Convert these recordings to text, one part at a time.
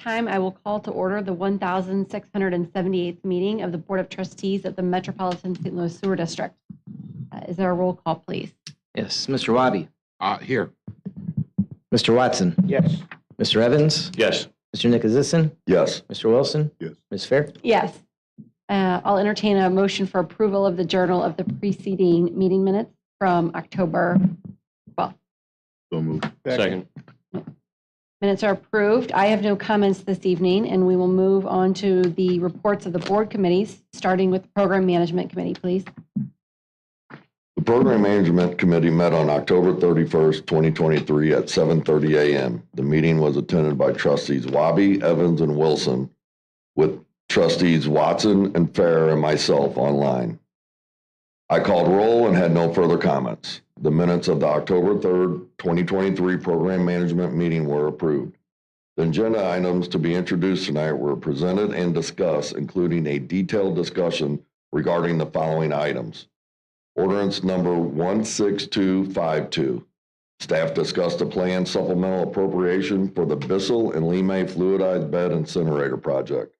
time, I will call to order the 1,678th meeting of the Board of Trustees of the Metropolitan St. Louis Sewer District. Is there a roll call, please? Yes. Mr. Wabi. Here. Mr. Watson. Yes. Mr. Evans. Yes. Mr. Nicholson. Yes. Mr. Wilson. Yes. Ms. Fair. Yes. I'll entertain a motion for approval of the journal of the preceding meeting minutes from October 12th. So moved. Second. Minutes are approved. I have no comments this evening, and we will move on to the reports of the board committees, starting with the Program Management Committee, please. The Program Management Committee met on October 31st, 2023 at 7:30 a.m. The meeting was attended by Trustees Wabi, Evans, and Wilson, with Trustees Watson and Fair and myself online. I called roll and had no further comments. The minutes of the October 3rd, 2023 Program Management meeting were approved. The agenda items to be introduced tonight were presented and discussed, including a detailed discussion regarding the following items. Ordinance number 16252. Staff discussed a planned supplemental appropriation for the Bissell and Lemay Fluidized Bed Incinerator Project.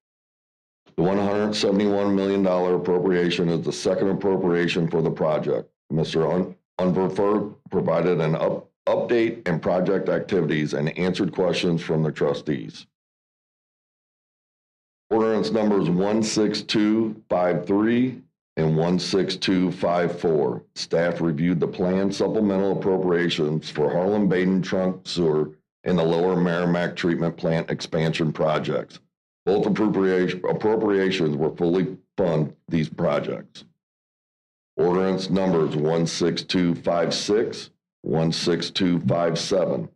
The $171 million appropriation is the second appropriation for the project. Mr. Unverfer provided an update and project activities and answered questions from the trustees. Ordinance numbers 16253 and 16254. Staff reviewed the planned supplemental appropriations for Harlem-Baden Trunk Sewer and the Lower Merrimack Treatment Plant expansion projects. Both appropriations were fully fund these projects. Ordinance numbers 16256, 16257.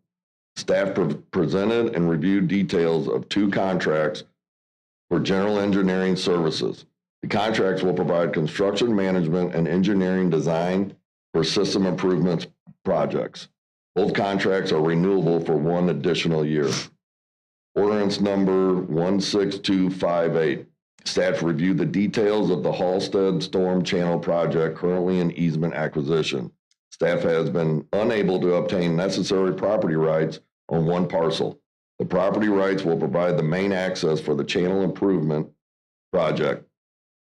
Staff presented and reviewed details of two contracts for general engineering services. The contracts will provide construction management and engineering design for system improvements projects. Both contracts are renewable for one additional year. Ordinance number 16258. Staff reviewed the details of the Halstead Storm Channel project currently in easement acquisition. Staff has been unable to obtain necessary property rights on one parcel. The property rights will provide the main access for the channel improvement project.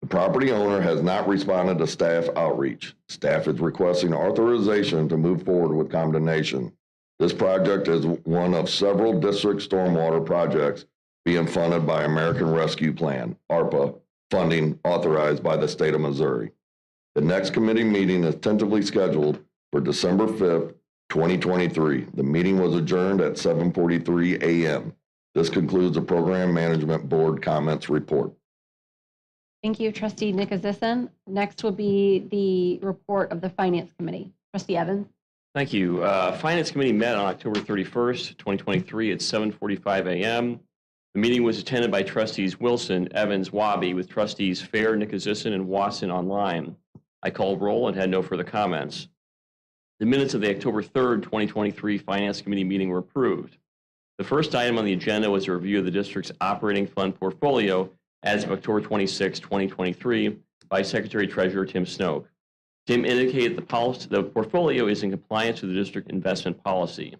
The property owner has not responded to staff outreach. Staff is requesting authorization to move forward with condemnation. This project is one of several district stormwater projects being funded by American Rescue Plan, ARPA, funding authorized by the state of Missouri. The next committee meeting is tentatively scheduled for December 5th, 2023. The meeting was adjourned at 7:43 a.m. This concludes the Program Management Board comments report. Thank you, Trustee Nicholson. Next will be the report of the Finance Committee. Trustee Evans. Thank you. Finance Committee met on October 31st, 2023 at 7:45 a.m. The meeting was attended by Trustees Wilson, Evans, Wabi, with Trustees Fair, Nicholson, and Watson online. I called roll and had no further comments. The minutes of the October 3rd, 2023 Finance Committee meeting were approved. The first item on the agenda was a review of the district's operating fund portfolio as of October 26, 2023 by Secretary Treasurer Tim Snoke. Tim indicated the portfolio is in compliance with the district investment policy.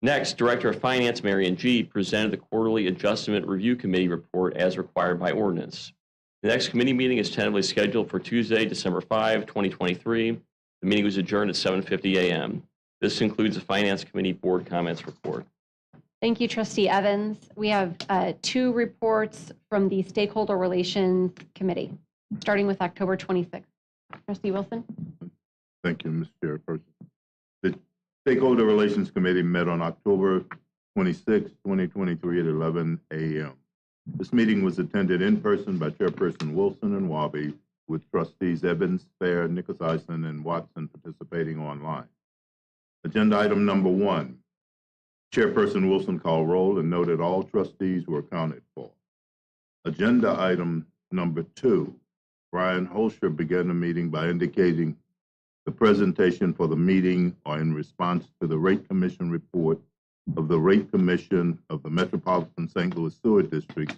Next, Director of Finance Marion G. presented the quarterly Adjustment Review Committee report as required by ordinance. The next committee meeting is tentatively scheduled for Tuesday, December 5, 2023. The meeting was adjourned at 7:50 a.m. This concludes the Finance Committee Board comments report. Thank you, Trustee Evans. We have two reports from the Stakeholder Relations Committee, starting with October 26th. Trustee Wilson. Thank you, Ms. Chairperson. The Stakeholder Relations Committee met on October 26, 2023 at 11 a.m. This meeting was attended in person by Chairperson Wilson and Wabi, with Trustees Evans, Fair, Nicholson, and Watson participating online. Agenda item number 1. Chairperson Wilson called roll and noted all trustees were accounted for. Agenda item number 2. Brian Holscher began the meeting by indicating the presentation for the meeting are in response to the Rate Commission report of the Rate Commission of the Metropolitan St. Louis Sewer District,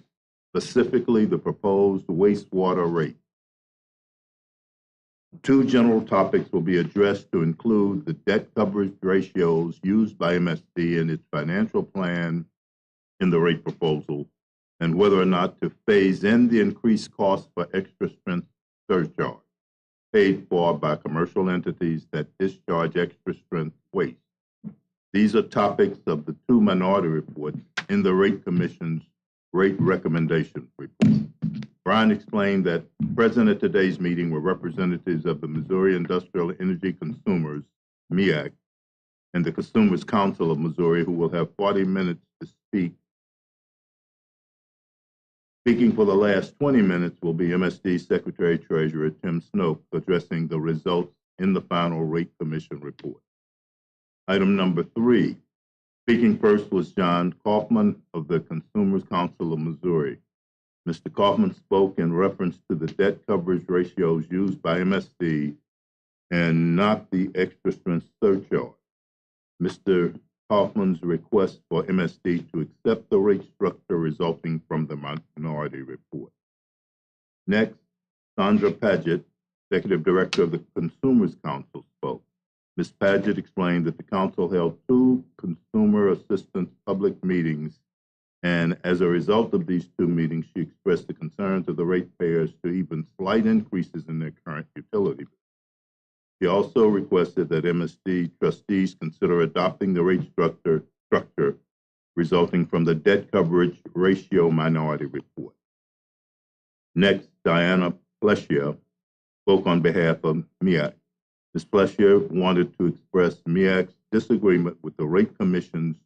specifically the proposed wastewater rate. 2 general topics will be addressed to include the debt coverage ratios used by MSD in its financial plan in the rate proposal and whether or not to phase in the increased cost for extra strength surcharge paid for by commercial entities that discharge extra strength waste. These are topics of the two minority reports in the Rate Commission's rate recommendation report. Brian explained that present at today's meeting were representatives of the Missouri Industrial Energy Consumers, MEAC, and the Consumers Council of Missouri, who will have 40 minutes to speak. Speaking for the last 20 minutes will be MSD Secretary Treasurer Tim Snoke, addressing the results in the final Rate Commission report. Item number 3. Speaking first was John Kaufman of the Consumers Council of Missouri. Mr. Kaufman spoke in reference to the debt coverage ratios used by MSD and not the extra strength surcharge. Mr. Kaufman's request for MSD to accept the rate structure resulting from the minority report. Next, Sandra Paget, Executive Director of the Consumers Council, spoke. Ms. Paget explained that the council held 2 consumer assistance public meetings, and as a result of these 2 meetings, she expressed the concerns of the ratepayers to even slight increases in their current utility bills. She also requested that MSD trustees consider adopting the rate structure resulting from the debt coverage ratio minority report. Next, Diana Plessia spoke on behalf of MEAC. Ms. Plessia wanted to express MEAC's disagreement with the Rate Commission's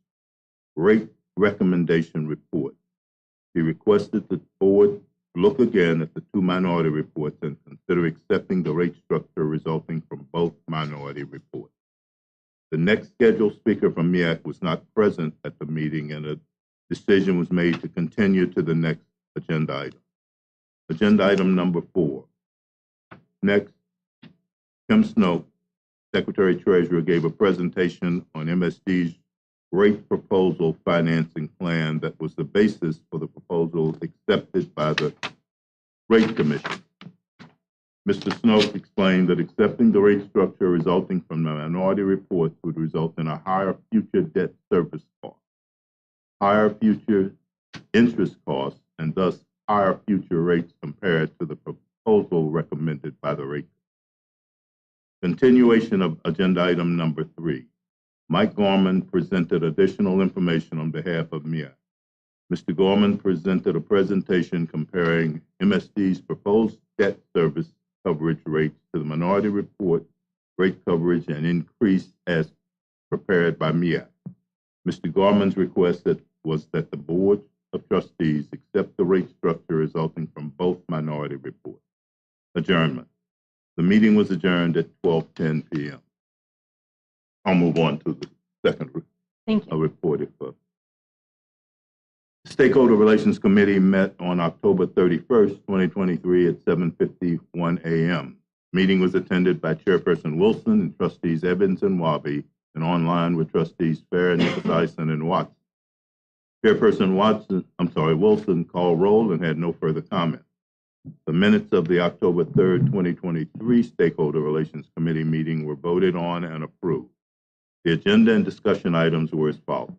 rate recommendation report. She requested the board look again at the 2 minority reports and consider accepting the rate structure resulting from both minority reports. The next scheduled speaker from MEAC was not present at the meeting, and a decision was made to continue to the next agenda item. Agenda item number 4. Next, Tim Snoke, Secretary Treasurer, gave a presentation on MSD's rate proposal financing plan that was the basis for the proposal accepted by the Rate Commission. Mr. Snoke explained that accepting the rate structure resulting from the minority reports would result in a higher future debt service cost, higher future interest costs, and thus higher future rates compared to the proposal recommended by the Rate Commission. Continuation of agenda item number 3. Mike Gorman presented additional information on behalf of MEAC. Mr. Gorman presented a presentation comparing MSD's proposed debt service coverage rates to the minority report rate coverage and increase as prepared by MEAC. Mr. Gorman's request was that the Board of Trustees accept the rate structure resulting from both minority reports. Adjournment. The meeting was adjourned at 12:10 p.m. I'll move on to the second report. The Stakeholder Relations Committee met on October 31st, 2023 at 7:51 a.m. Meeting was attended by Chairperson Wilson and Trustees Evans and Wabi, and online with Trustees Fair, Nicholson, and Watson. Chairperson Wilson called roll and had no further comment. The minutes of the October 3rd, 2023 Stakeholder Relations Committee meeting were voted on and approved. The agenda and discussion items were as follows.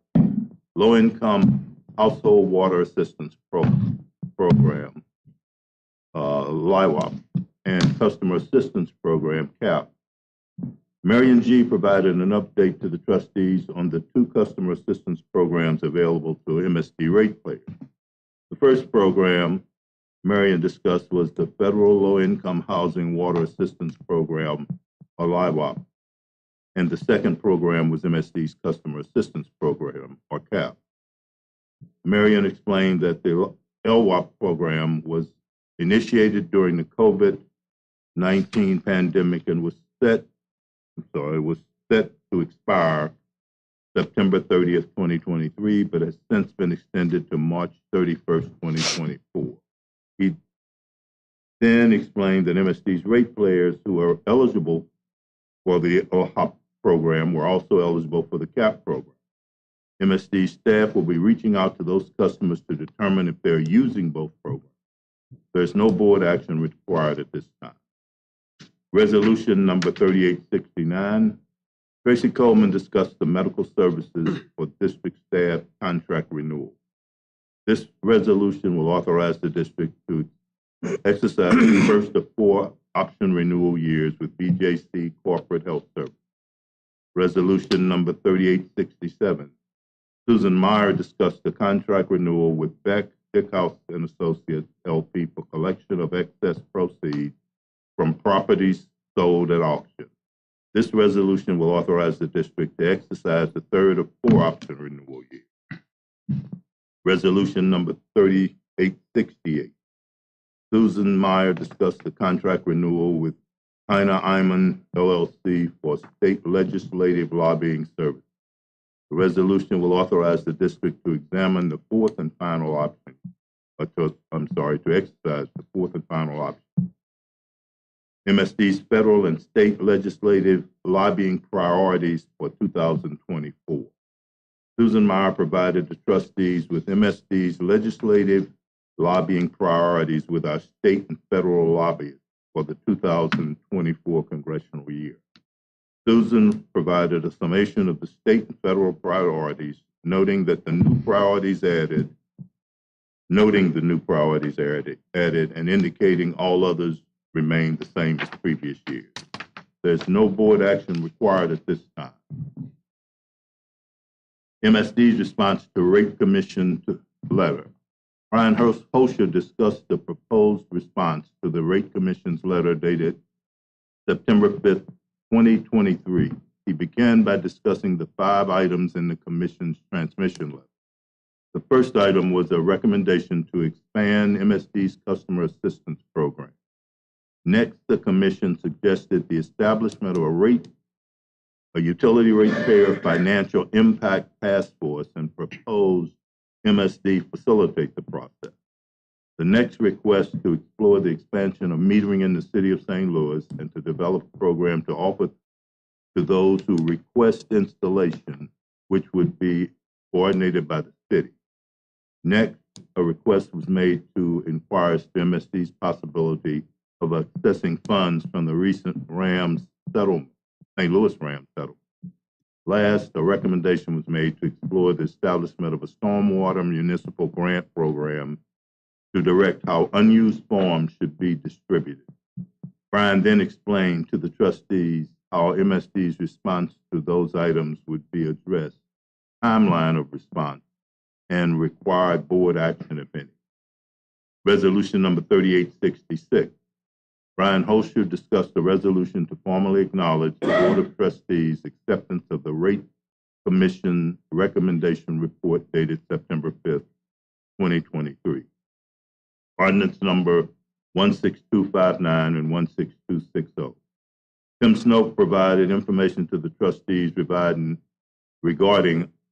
Low-income Household Water Assistance Program, LIWAP, and Customer Assistance Program, CAP. Marion G. provided an update to the trustees on the 2 customer assistance programs available to MSD ratepayers. The first program Marion discussed was the Federal Low-Income Housing Water Assistance Program, or LIWAP, and the second program was MSD's Customer Assistance Program, or CAP. Marion explained that the LWAP program was initiated during the COVID-19 pandemic and was set to expire September 30th, 2023, but has since been extended to March 31st, 2024. He then explained that MSD's ratepayers who are eligible for the LHOP program were also eligible for the CAP program. MSD staff will be reaching out to those customers to determine if they're using both programs. There's no board action required at this time. Resolution number 3869. Tracy Coleman discussed the medical services for district staff contract renewal. This resolution will authorize the district to exercise the first of 4 option renewal years with BJC Corporate Health Service. Resolution number 3867. Susan Meyer discussed the contract renewal with Beck, Dickhouse and Associates LP for collection of excess proceeds from properties sold at auction. This resolution will authorize the district to exercise the third of 4 option renewal years. Resolution number 3868. Susan Meyer discussed the contract renewal with Heiner Iman LLC for state legislative lobbying service. The resolution will authorize the district to examine the fourth and final option, to exercise the fourth and final option. MSD's federal and state legislative lobbying priorities for 2024. Susan Meyer provided the trustees with MSD's legislative lobbying priorities with our state and federal lobbyists for the 2024 congressional year. Susan provided a summation of the state and federal priorities, noting the new priorities added, and indicating all others remain the same as previous years. There's no board action required at this time. MSD's response to Rate Commission letter. Brian Hosher discussed the proposed response to the Rate Commission's letter dated September 5th, 2023. He began by discussing the 5 items in the Commission's transmission letter. The first item was a recommendation to expand MSD's customer assistance program. Next, the Commission suggested the establishment of a utility ratepayer financial impact task force and proposed MSD facilitate the process. The next request to explore the expansion of metering in the city of St. Louis and to develop a program to offer to those who request installation, which would be coordinated by the city. Next, a request was made to inquire as to MSD's possibility of accessing funds from the recent Rams settlement, St. Louis Rams settlement. Last, a recommendation was made to explore the establishment of a stormwater municipal grant program to direct how unused forms should be distributed. Brian then explained to the trustees how MSD's response to those items would be addressed, timeline of response, and required board action, if any. Resolution number 3866. Brian Hosher discussed the resolution to formally acknowledge the Board of Trustees' acceptance of the Rate Commission recommendation report dated September 5th, 2023. Ordinance number 16259 and 16260. Tim Snoke provided information to the trustees regarding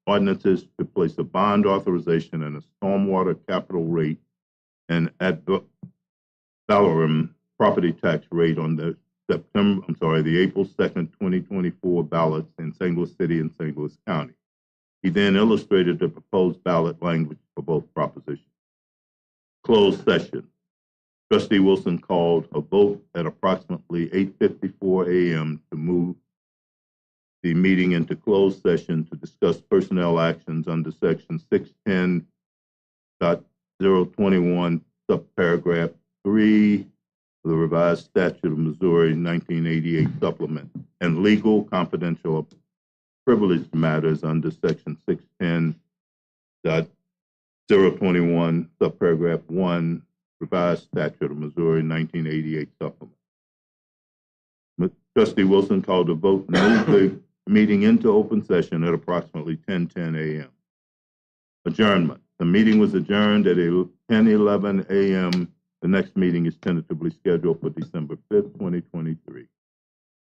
ordinances to place a bond authorization and a stormwater capital rate and ad valorem property tax rate on the April 2nd, 2024 ballots in St. Louis City and St. Louis County. He then illustrated the proposed ballot language for both propositions. Closed session. Trustee Wilson called a vote at approximately 8:54 a.m. to move the meeting into closed session to discuss personnel actions under section 610.021 subparagraph 3 of the revised statute of Missouri 1988 supplement and legal, confidential, or privileged matters under section 610.021 subparagraph 1 revised statute of Missouri 1988 supplement. Trustee Wilson called a vote to move the meeting into open session at approximately 10:10 a.m. Adjournment. The meeting was adjourned at 10:11 a.m. The next meeting is tentatively scheduled for December 5th, 2023.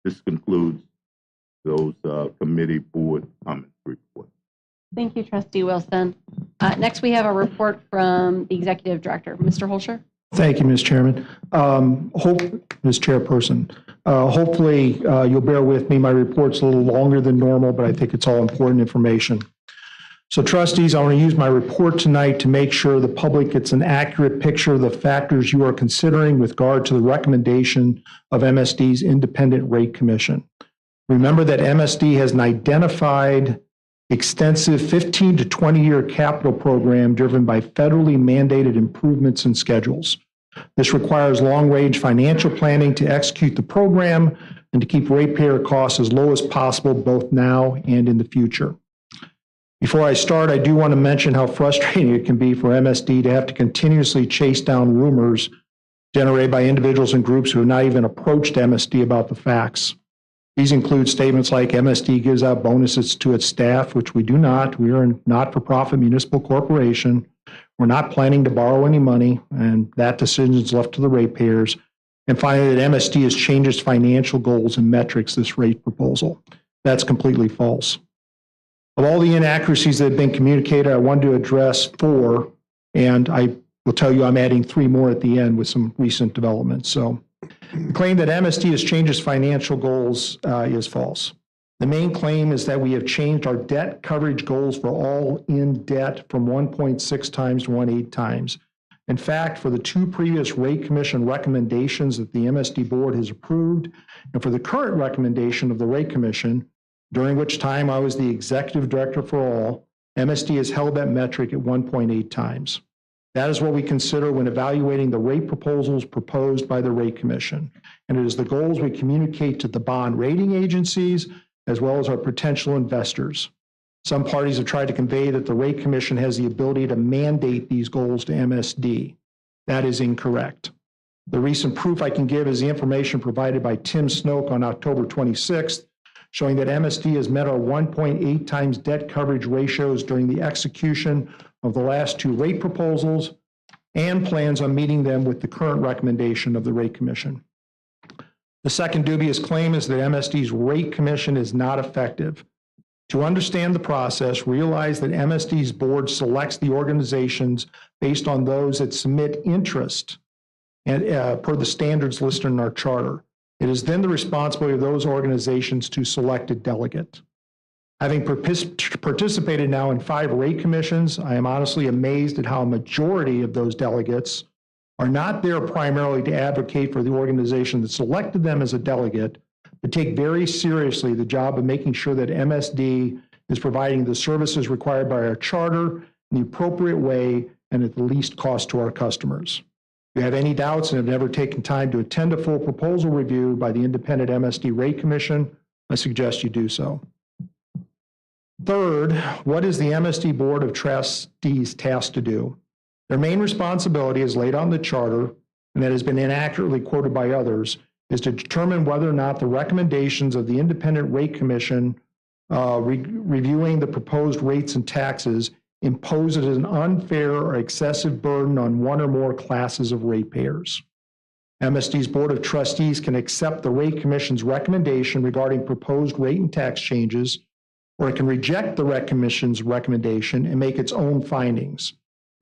This concludes those committee board comment reports. Thank you, Trustee Wilson. Next, we have a report from the Executive Director. Mr. Holscher? Thank you, Ms. Chairman. Ms. Chairperson, hopefully you'll bear with me. My report's a little longer than normal, but I think it's all important information. So trustees, I want to use my report tonight to make sure the public gets an accurate picture of the factors you are considering with regard to the recommendation of MSD's Independent Rate Commission. Remember that MSD has identified extensive 15 to 20-year capital program driven by federally mandated improvements and schedules. This requires long-range financial planning to execute the program and to keep ratepayer costs as low as possible both now and in the future. Before I start, I do want to mention how frustrating it can be for MSD to have to continuously chase down rumors generated by individuals and groups who have not even approached MSD about the facts. These include statements like MSD gives out bonuses to its staff, which we do not. We are a not-for-profit municipal corporation. We're not planning to borrow any money, and that decision is left to the ratepayers. And finally, that MSD has changed its financial goals and metrics this rate proposal. That's completely false. Of all the inaccuracies that have been communicated, I wanted to address 4, and I will tell you I'm adding 3 more at the end with some recent developments. So the claim that MSD has changed its financial goals is false. The main claim is that we have changed our debt coverage goals for all in debt from 1.6 times to 1.8 times. In fact, for the 2 previous rate commission recommendations that the MSD board has approved, and for the current recommendation of the rate commission, during which time I was the executive director for all, MSD has held that metric at 1.8 times. That is what we consider when evaluating the rate proposals proposed by the rate commission. And it is the goals we communicate to the bond rating agencies as well as our potential investors. Some parties have tried to convey that the rate commission has the ability to mandate these goals to MSD. That is incorrect. The recent proof I can give is the information provided by Tim Snoke on October 26th, showing that MSD has met our 1.8 times debt coverage ratios during the execution of the last 2 rate proposals and plans on meeting them with the current recommendation of the rate commission. The second dubious claim is that MSD's rate commission is not effective. To understand the process, realize that MSD's board selects the organizations based on those that submit interest and per the standards listed in our charter. It is then the responsibility of those organizations to select a delegate. Having participated now in 5 rate commissions, I am honestly amazed at how a majority of those delegates are not there primarily to advocate for the organization that selected them as a delegate, but take very seriously the job of making sure that MSD is providing the services required by our charter in the appropriate way and at the least cost to our customers. If you have any doubts and have never taken time to attend a full proposal review by the independent MSD rate commission, I suggest you do so. Third, what is the MSD Board of Trustees tasked to do? Their main responsibility, as laid out in the charter, and that has been inaccurately quoted by others, is to determine whether or not the recommendations of the independent rate commission reviewing the proposed rates and taxes imposes an unfair or excessive burden on one or more classes of ratepayers. MSD's Board of Trustees can accept the rate commission's recommendation regarding proposed rate and tax changes, or it can reject the rate commission's recommendation and make its own findings.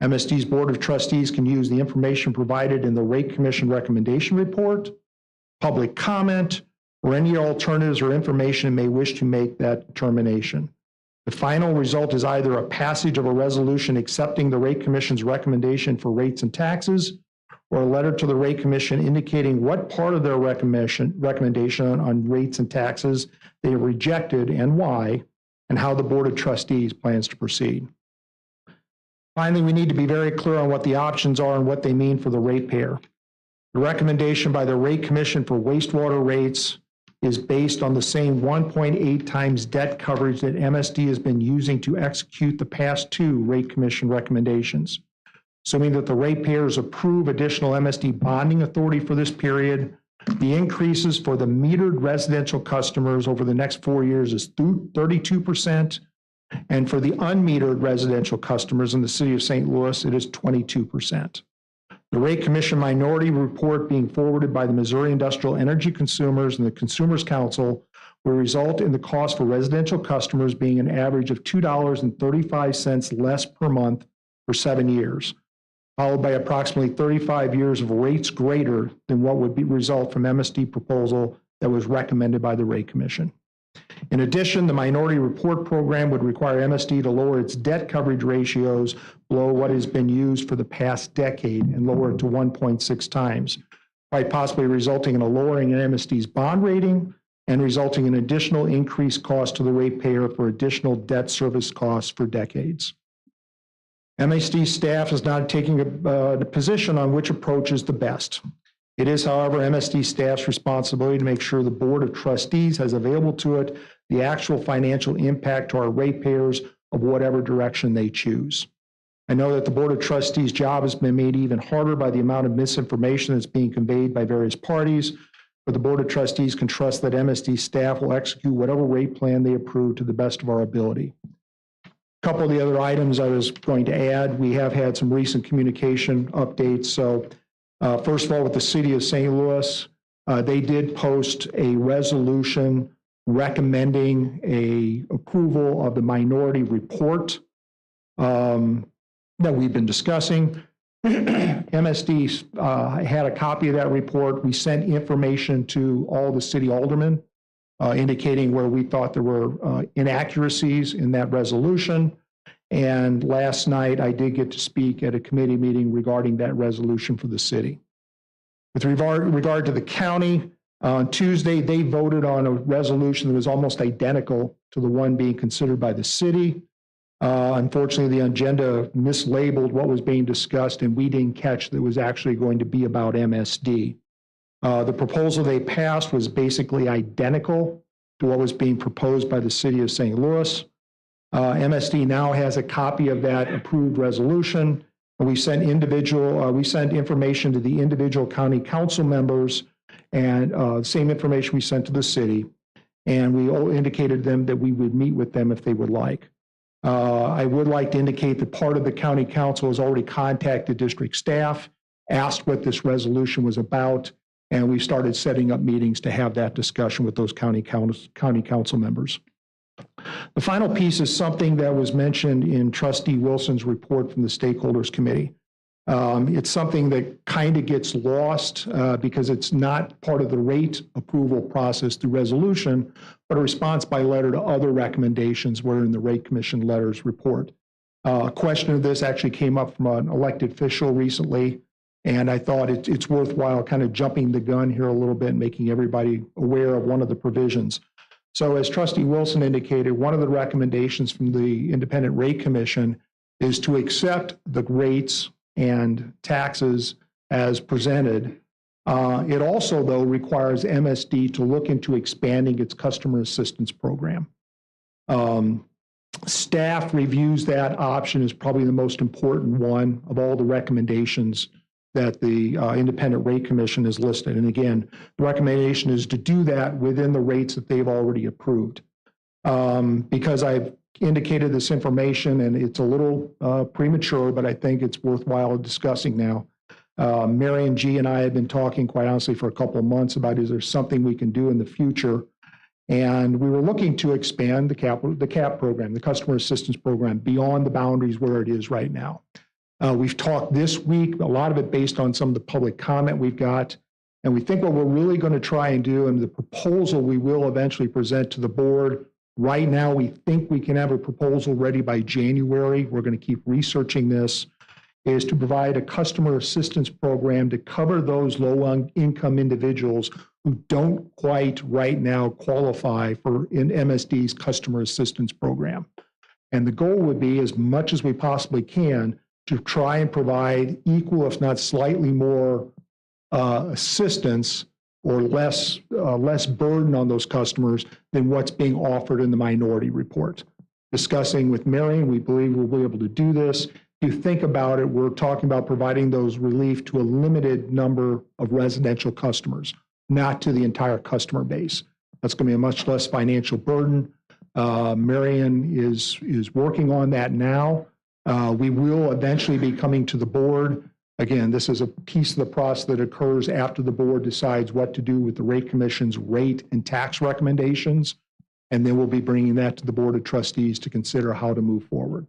MSD's Board of Trustees can use the information provided in the rate commission recommendation report, public comment, or any alternatives or information it may wish to make that determination. The final result is either a passage of a resolution accepting the rate commission's recommendation for rates and taxes, or a letter to the rate commission indicating what part of their recommendation on rates and taxes they have rejected and why, and how the Board of Trustees plans to proceed. Finally, we need to be very clear on what the options are and what they mean for the ratepayer. The recommendation by the rate commission for wastewater rates is based on the same 1.8 times debt coverage that MSD has been using to execute the past 2 rate commission recommendations. Assuming that the ratepayers approve additional MSD bonding authority for this period, the increases for the metered residential customers over the next 4 years is 32%, and for the unmetered residential customers in the city of St. Louis, it is 22%. The Rate Commission Minority Report being forwarded by the Missouri Industrial Energy Consumers and the Consumers Council will result in the cost for residential customers being an average of $2.35 less per month for 7 years, followed by approximately 35 years of rates greater than what would result from MSD proposal that was recommended by the Rate Commission. In addition, the Minority Report program would require MSD to lower its debt coverage ratios below what has been used for the past decade and lower it to 1.6 times, quite possibly resulting in a lowering in MSD's bond rating, and resulting in additional increased cost to the ratepayer for additional debt service costs for decades. MSD staff is not taking a position on which approach is the best. It is, however, MSD staff's responsibility to make sure the Board of Trustees has available to it the actual financial impact to our ratepayers of whatever direction they choose. I know that the Board of Trustees' job has been made even harder by the amount of misinformation that's being conveyed by various parties, but the Board of Trustees can trust that MSD staff will execute whatever rate plan they approve to the best of our ability. A couple of the other items I was going to add, we have had some recent communication updates. So first of all, with the City of St. Louis, they did post a resolution recommending a approval of the minority report that we've been discussing. MSD had a copy of that report. We sent information to all the city aldermen indicating where we thought there were inaccuracies in that resolution. And last night, I did get to speak at a committee meeting regarding that resolution for the city. With regard to the county, on Tuesday, they voted on a resolution that was almost identical to the one being considered by the city. Unfortunately, the agenda mislabeled what was being discussed, and we didn't catch that it was actually going to be about MSD. The proposal they passed was basically identical to what was being proposed by the City of St. Louis. MSD now has a copy of that approved resolution, and we sent information to the individual county council members, and same information we sent to the city, and we indicated them that we would meet with them if they would like. I would like to indicate that part of the county council has already contacted district staff, asked what this resolution was about, and we started setting up meetings to have that discussion with those county council members. The final piece is something that was mentioned in Trustee Wilson's report from the Stakeholders Committee. It's something that kind of gets lost because it's not part of the rate approval process through resolution, but a response by letter to other recommendations were in the Rate Commission letters report. A question of this actually came up from an elected official recently, and I thought it's worthwhile kind of jumping the gun here a little bit and making everybody aware of one of the provisions. So as Trustee Wilson indicated, one of the recommendations from the Independent Rate Commission is to accept the rates and taxes as presented. It also, though, requires MSD to look into expanding its customer assistance program. Staff reviews that option as probably the most important one of all the recommendations that the Independent Rate Commission has listed. And again, the recommendation is to do that within the rates that they've already approved. Because I've indicated this information and it's a little premature, but I think it's worthwhile discussing now. Marion G. and I have been talking, quite honestly, for a couple of months about is there something we can do in the future? And we were looking to expand the CAP program, the Customer Assistance Program, beyond the boundaries where it is right now. We've talked this week, a lot of it based on some of the public comment we've got. And we think what we're really going to try and do, and the proposal we will eventually present to the board, right now we think we can have a proposal ready by January. We're going to keep researching this, is to provide a customer assistance program to cover those low-income individuals who don't quite right now qualify for MSD's customer assistance program. And the goal would be, as much as we possibly can, to try and provide equal, if not slightly more, assistance or less burden on those customers than what's being offered in the minority report. Discussing with Marion, we believe we'll be able to do this. If you think about it, we're talking about providing those relief to a limited number of residential customers, not to the entire customer base. That's going to be a much less financial burden. Marion is working on that now. We will eventually be coming to the board. Again, this is a piece of the process that occurs after the board decides what to do with the Rate Commission's rate and tax recommendations. And then we'll be bringing that to the Board of Trustees to consider how to move forward.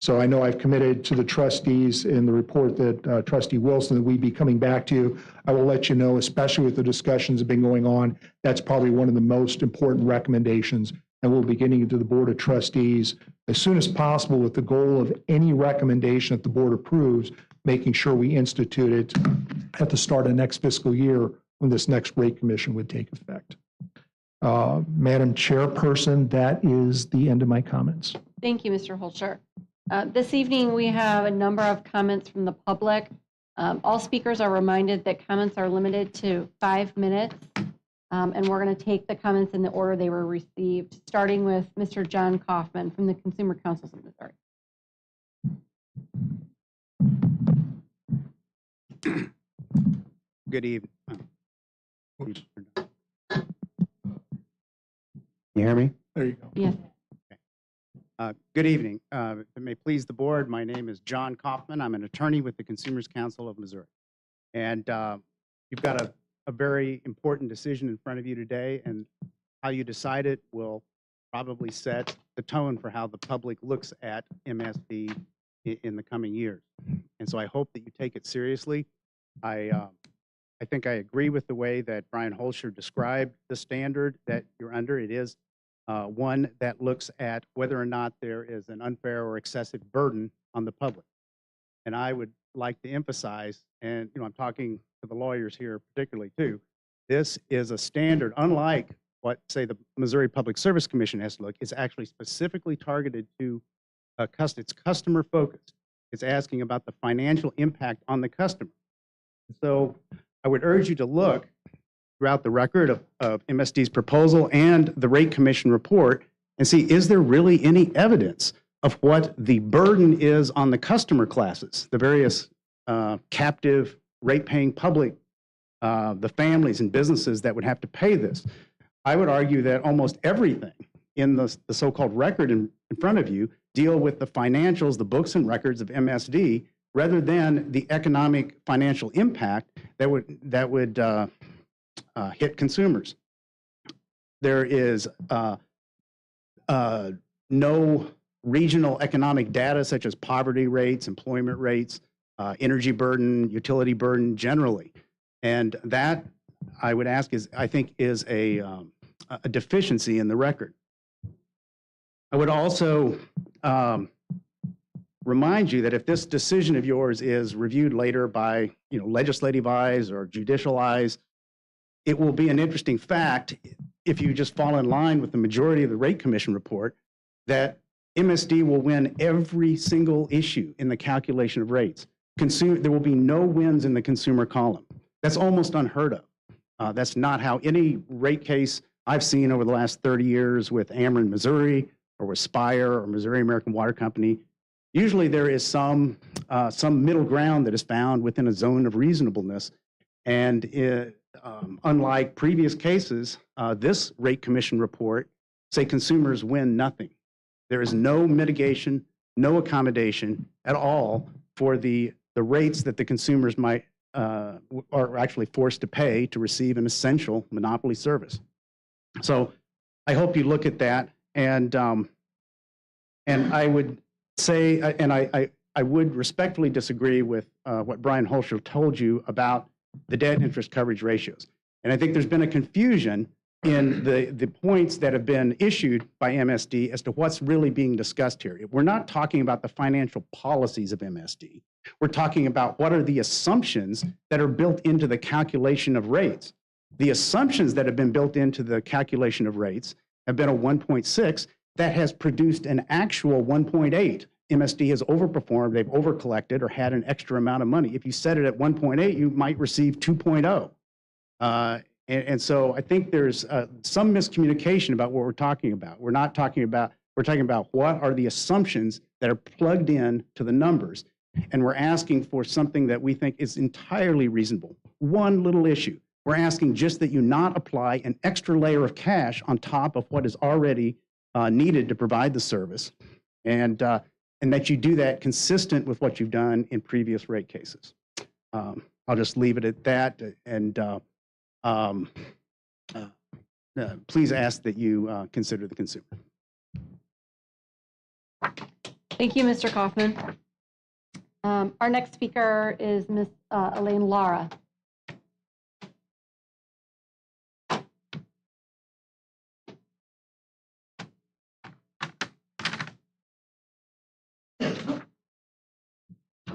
So I know I've committed to the trustees in the report that Trustee Wilson, that we'd be coming back to you. I will let you know, especially with the discussions that have been going on, that's probably one of the most important recommendations. And we'll be getting into the Board of Trustees as soon as possible with the goal of any recommendation that the board approves, making sure we institute it at the start of next fiscal year when this next rate commission would take effect. Madam Chairperson, that is the end of my comments. Thank you, Mr. Holscher. This evening, we have a number of comments from the public. All speakers are reminded that comments are limited to 5 minutes, and we're going to take the comments in the order they were received, starting with Mr. John Kaufman from the Consumer Councils of Missouri. Good evening. You hear me? There you go. Yes. Good evening. If it may please the board, my name is John Kaufman. I'm an attorney with the Consumers Council of Missouri. And you've got a very important decision in front of you today, and how you decide it will probably set the tone for how the public looks at MSD in the coming years. And so I hope that you take it seriously. I think I agree with the way that Brian Holscher described the standard that you're under. It is one that looks at whether or not there is an unfair or excessive burden on the public. And I would like to emphasize, and I'm talking to the lawyers here particularly too, this is a standard, unlike what, say, the Missouri Public Service Commission has to look. It's actually specifically targeted to it's customer focused. It's asking about the financial impact on the customer. So I would urge you to look throughout the record of MSD's proposal and the Rate Commission report and see, is there really any evidence of what the burden is on the customer classes, the various captive rate-paying public, the families and businesses that would have to pay this. I would argue that almost everything in the so-called record in front of you deal with the financials, the books and records of MSD, rather than the economic financial impact that would hit consumers. There is no regional economic data such as poverty rates, employment rates, energy burden, utility burden generally. And that, I would ask, I think is a deficiency in the record. I would also remind you that if this decision of yours is reviewed later by legislative eyes or judicial eyes, it will be an interesting fact, if you just fall in line with the majority of the Rate Commission report, that MSD will win every single issue in the calculation of rates. There will be no wins in the consumer column. That's almost unheard of. That's not how any rate case I've seen over the last 30 years with Ameren, Missouri, or with Spire or Missouri American Water Company. Usually there is some middle ground that is found within a zone of reasonableness. And unlike previous cases, this Rate Commission report say consumers win nothing. There is no mitigation, no accommodation at all for the rates that the consumers might are actually forced to pay to receive an essential monopoly service. So I hope you look at that, and I would say, and I would respectfully disagree with what Brian Holscher told you about the debt interest coverage ratios. And I think there's been a confusion in the points that have been issued by MSD as to what's really being discussed here. We're not talking about the financial policies of MSD. We're talking about what are the assumptions that are built into the calculation of rates. The assumptions that have been built into the calculation of rates have been a 1.6 that has produced an actual 1.8. MSD has overperformed, they've overcollected or had an extra amount of money. If you set it at 1.8, you might receive 2.0. And so I think there's some miscommunication about what we're talking about. We're talking about what are the assumptions that are plugged in to the numbers. And we're asking for something that we think is entirely reasonable. One little issue. We're asking just that you not apply an extra layer of cash on top of what is already needed to provide the service, and that you do that consistent with what you've done in previous rate cases. I'll just leave it at that, and please ask that you consider the consumer. Thank you, Mr. Kaufman. Our next speaker is Ms. Elaine Lara.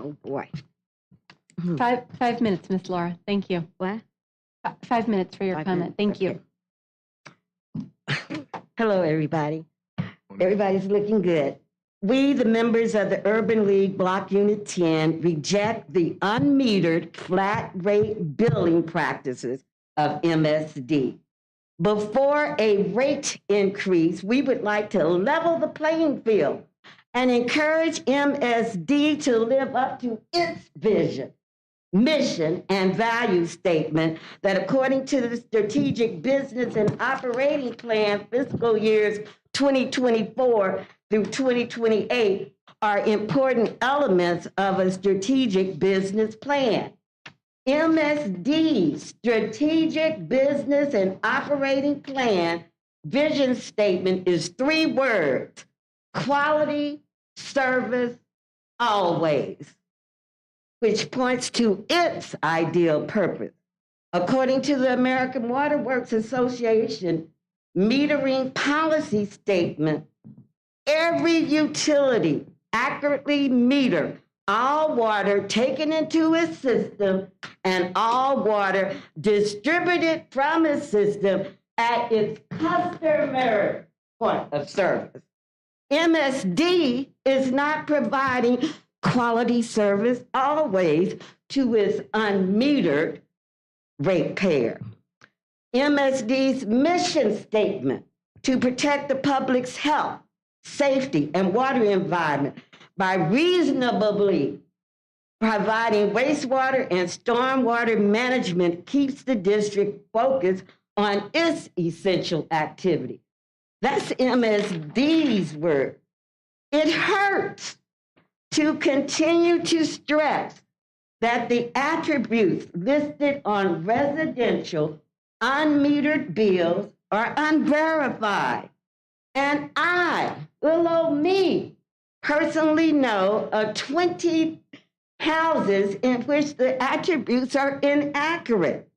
Oh, boy. 5 minutes, Ms. Laura. Thank you. What? 5 minutes for your 5 comment. minutes? Thank you. Hello, everybody. Everybody's looking good. We, the members of the Urban League Block Unit 10, reject the unmetered flat rate billing practices of MSD. Before a rate increase, we would like to level the playing field and encourage MSD to live up to its vision, mission, and value statement that according to the Strategic Business and Operating Plan fiscal years 2024 through 2028 are important elements of a strategic business plan. MSD's Strategic Business and Operating Plan vision statement is 3 words: quality, service, always, which points to its ideal purpose. According to the American Water Works Association metering policy statement, every utility accurately meter all water taken into its system and all water distributed from its system at its customer point of service. MSD is not providing quality service always to its unmetered ratepayer. MSD's mission statement to protect the public's health, safety, and water environment by reasonably providing wastewater and stormwater management keeps the district focused on its essential activity. That's MSD's word. It hurts to continue to stress that the attributes listed on residential unmetered bills are unverified. And I, little old me, personally know of 20 houses in which the attributes are inaccurate.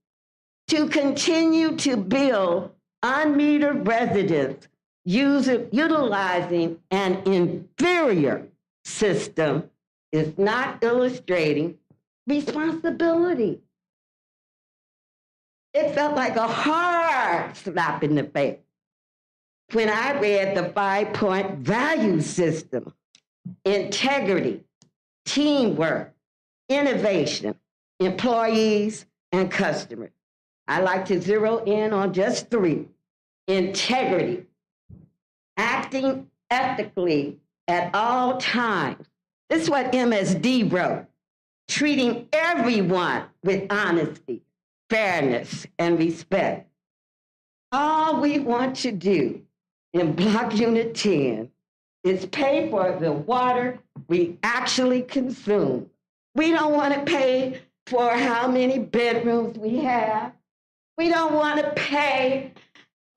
To continue to bill unmetered residents utilizing an inferior system is not illustrating responsibility. It felt like a hard slap in the face when I read the 5-point value system: integrity, teamwork, innovation, employees, and customers. I like to zero in on just 3. Integrity, acting ethically at all times. This is what MSD wrote: treating everyone with honesty, fairness, and respect. All we want to do in Block Unit 10 is pay for the water we actually consume. We don't want to pay for how many bedrooms we have. We don't want to pay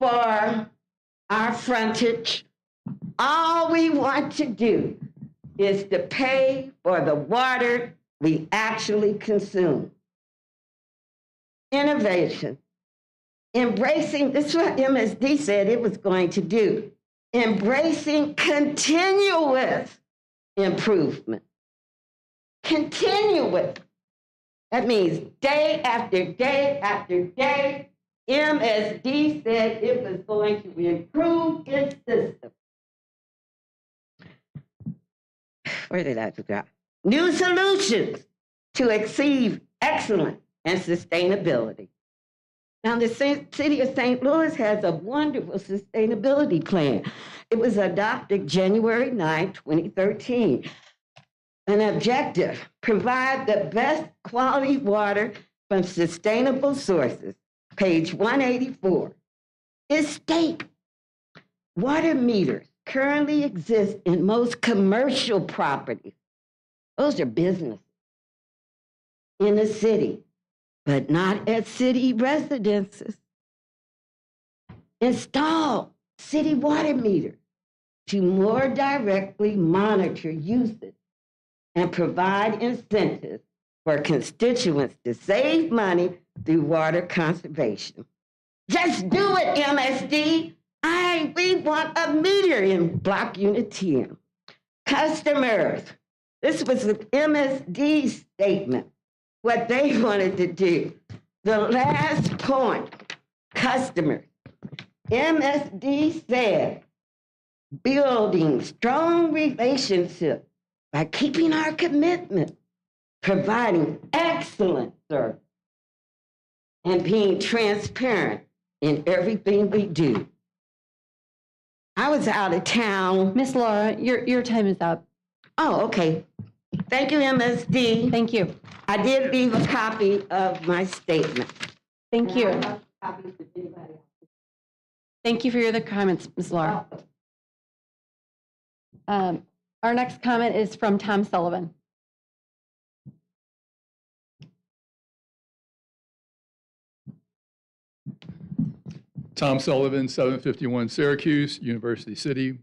for our frontage. All we want to do is to pay for the water we actually consume. Innovation. Embracing, this is what MSD said it was going to do. Embracing continuous improvement. Continuous. That means day after day after day, MSD said it was going to improve its system. Where did I go? New solutions to achieve excellence and sustainability. Now, the city of St. Louis has a wonderful sustainability plan. It was adopted January 9, 2013. An objective: provide the best quality water from sustainable sources. Page 184. It states water meters currently exist in most commercial properties. Those are businesses in the city, but not at city residences. Install city water meters to more directly monitor usage and provide incentives for constituents to save money through water conservation. Just do it, MSD. We want a meter in Block Unit 10. Customers. This was the MSD statement, what they wanted to do. The last point, customers. MSD said, building strong relationships by keeping our commitment, providing excellent service, and being transparent in everything we do. I was out of town. Miss Laura, your time is up. Oh, okay. Thank you, MSD. Thank you. I did leave a copy of my statement. Thank you. Thank you for your other comments, Ms. Laura. Our next comment is from Tom Sullivan. Tom Sullivan, 751 Syracuse, University City.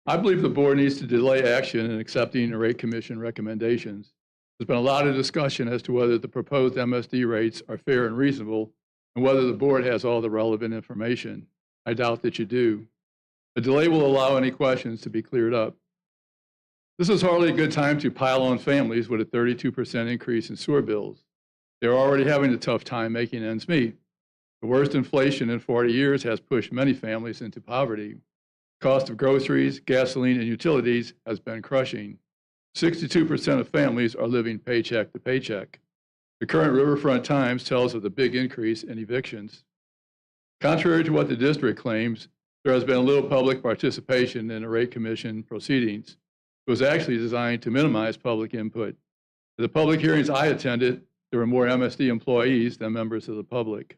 I believe the board needs to delay action in accepting the rate commission recommendations. There's been a lot of discussion as to whether the proposed MSD rates are fair and reasonable and whether the board has all the relevant information. I doubt that you do. A delay will allow any questions to be cleared up. This is hardly a good time to pile on families with a 32% increase in sewer bills. They're already having a tough time making ends meet. The worst inflation in 40 years has pushed many families into poverty. Cost of groceries, gasoline, and utilities has been crushing. 62% of families are living paycheck to paycheck. The current Riverfront Times tells of the big increase in evictions. Contrary to what the district claims, there has been little public participation in the rate commission proceedings. It was actually designed to minimize public input. At the public hearings I attended, there were more MSD employees than members of the public.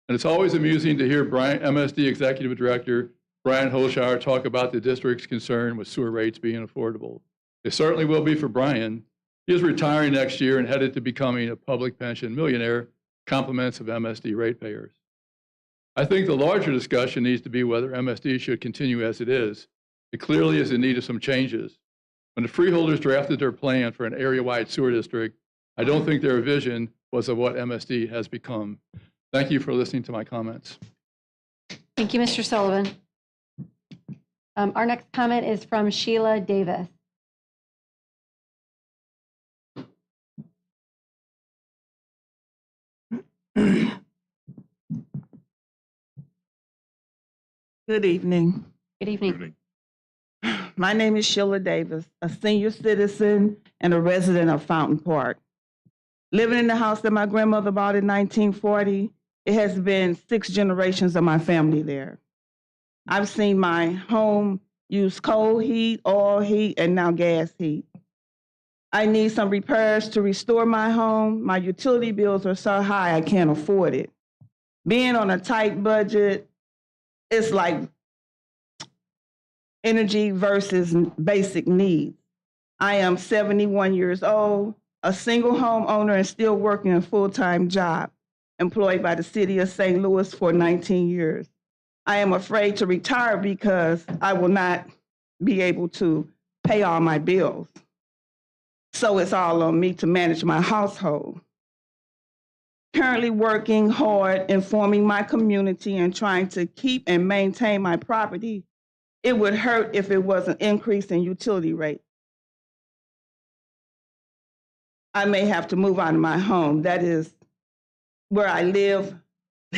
And it's always amusing to hear MSD Executive Director Brian Holshire talk about the district's concern with sewer rates being affordable. They certainly will be for Brian. He is retiring next year and headed to becoming a public pension millionaire, compliments of MSD ratepayers. I think the larger discussion needs to be whether MSD should continue as it is. It clearly is in need of some changes. When the freeholders drafted their plan for an area-wide sewer district, I don't think their vision was of what MSD has become. Thank you for listening to my comments. Thank you, Mr. Sullivan. Our next comment is from Sheila Davis. Good evening. Good evening. My name is Sheila Davis, a senior citizen and a resident of Fountain Park. Living in the house that my grandmother bought in 1940, it has been 6 generations of my family there. I've seen my home use coal heat, oil heat, and now gas heat. I need some repairs to restore my home. My utility bills are so high I can't afford it. Being on a tight budget, it's like energy versus basic needs. I am 71 years old, a single homeowner and still working a full-time job, employed by the city of St. Louis for 19 years. I am afraid to retire because I will not be able to pay all my bills. So it's all on me to manage my household. Currently working hard, informing my community and trying to keep and maintain my property. It would hurt if it was an increase in utility rate. I may have to move out of my home. That is where I live,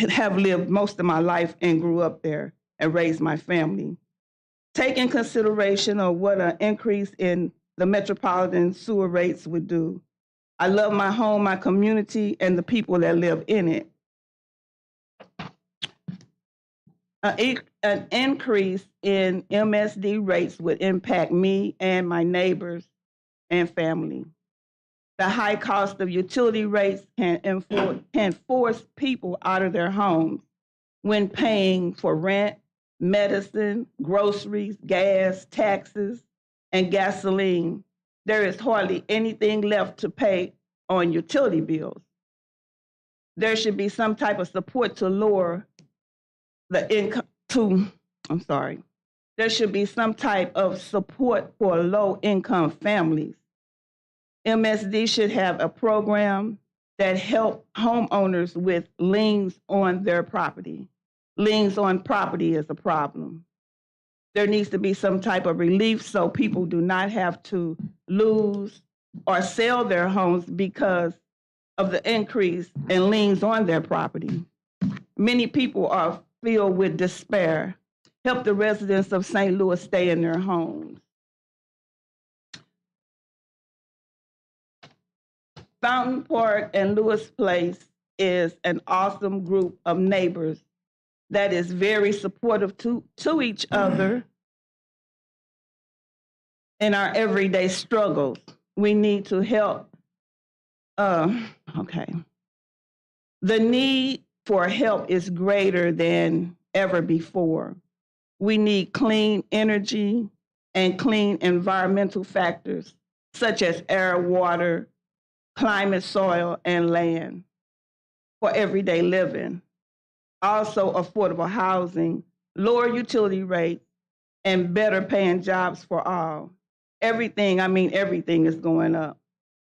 have lived most of my life and grew up there and raised my family. Take in consideration of what an increase in the metropolitan sewer rates would do. I love my home, my community, and the people that live in it. An increase in MSD rates would impact me and my neighbors and family. The high cost of utility rates can force people out of their homes when paying for rent, medicine, groceries, gas, taxes, and gasoline. There is hardly anything left to pay on utility bills. There should be some type of support to lower the income there should be some type of support for low-income families. MSD should have a program that help homeowners with liens on their property. Liens on property is a problem. There needs to be some type of relief so people do not have to lose or sell their homes because of the increase in liens on their property. Many people are filled with despair. Help the residents of St. Louis stay in their homes. Fountain Park and Lewis Place is an awesome group of neighbors that is very supportive to each other in our everyday struggles. We need to help. Okay. The need for help is greater than ever before. We need clean energy and clean environmental factors such as air, water, climate, soil, and land for everyday living. Also affordable housing, lower utility rates, and better paying jobs for all. Everything, I mean everything is going up.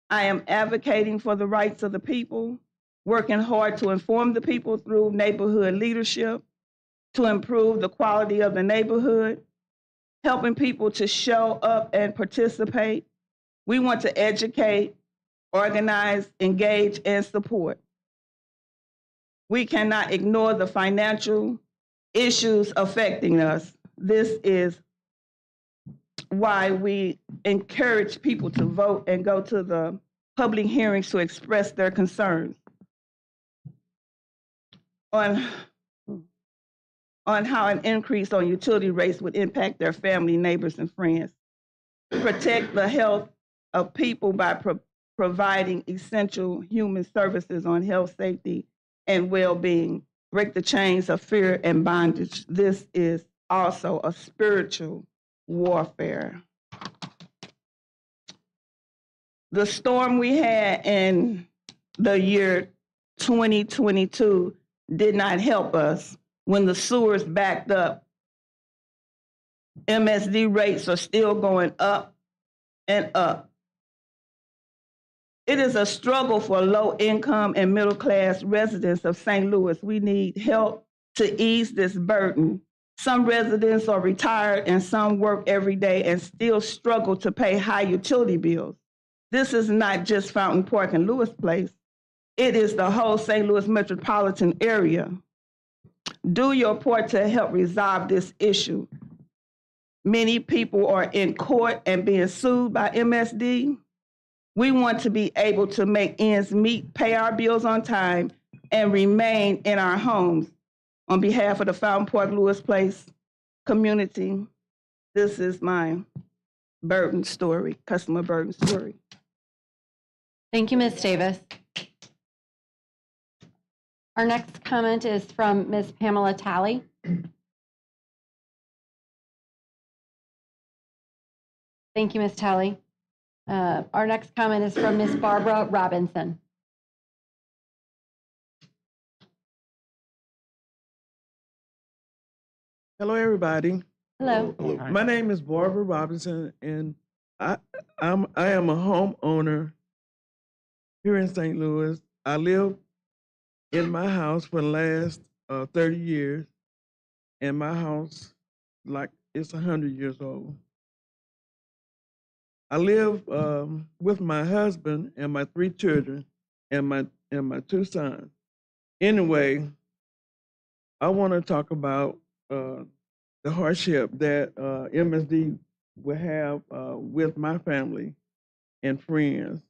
I am advocating for the rights of the people, working hard to inform the people through neighborhood leadership, to improve the quality of the neighborhood, helping people to show up and participate. We want to educate, organize, engage, and support. We cannot ignore the financial issues affecting us. This is why we encourage people to vote and go to the public hearings to express their concerns on how an increase on utility rates would impact their family, neighbors, and friends. Protect the health of people by providing essential human services on health, safety, and well-being. Break the chains of fear and bondage. This is also a spiritual warfare. The storm we had in the year 2022 did not help us. When the sewers backed up, MSD rates are still going up and up. It is a struggle for low-income and middle-class residents of St. Louis. We need help to ease this burden. Some residents are retired and some work every day and still struggle to pay high utility bills. This is not just Fountain Park and Lewis Place. It is the whole St. Louis metropolitan area. Do your part to help resolve this issue. Many people are in court and being sued by MSD. We want to be able to make ends meet, pay our bills on time, and remain in our homes. On behalf of the Fountain Park Lewis Place community, this is my burden story, customer burden story. Thank you, Ms. Davis. Our next comment is from Ms. Pamela Talley. Thank you, Ms. Talley. Our next comment is from Ms. Barbara Robinson. Hello, everybody. Hello. My name is Barbara Robinson, and I am a homeowner here in St. Louis. I live in my house for the last 30 years, and my house, like, it's 100 years old. I live with my husband and my 3 children and my 2 sons. Anyway, I want to talk about the hardship that MSD will have with my family and friends.